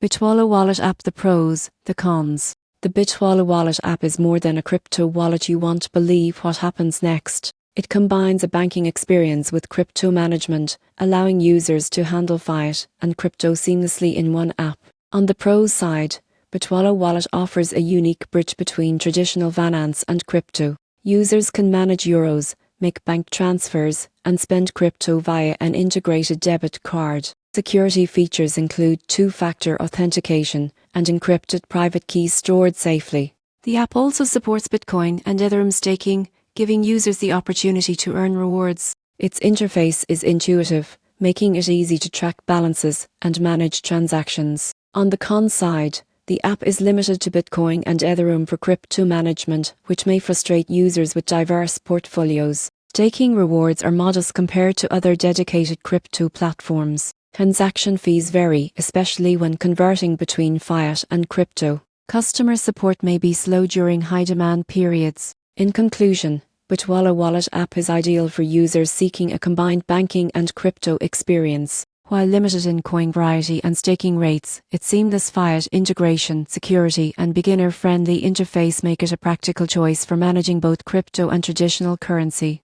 Bitwala Wallet App. The pros, the cons. The Bitwala Wallet app is more than a crypto wallet. You won't believe what happens next. It combines a banking experience with crypto management, allowing users to handle fiat and crypto seamlessly in one app. On the pros side, Bitwala Wallet offers a unique bridge between traditional finance and crypto. Users can manage euros, make bank transfers, and spend crypto via an integrated debit card. Security features include two-factor authentication and encrypted private keys stored safely. The app also supports Bitcoin and Ethereum staking, giving users the opportunity to earn rewards. Its interface is intuitive, making it easy to track balances and manage transactions. On the con side, the app is limited to Bitcoin and Ethereum for crypto management, which may frustrate users with diverse portfolios. Staking rewards are modest compared to other dedicated crypto platforms. Transaction fees vary, especially when converting between fiat and crypto. Customer support may be slow during high-demand periods. In conclusion, Bitwala Wallet app is ideal for users seeking a combined banking and crypto experience. While limited in coin variety and staking rates, its seamless fiat integration, security, and beginner-friendly interface make it a practical choice for managing both crypto and traditional currency.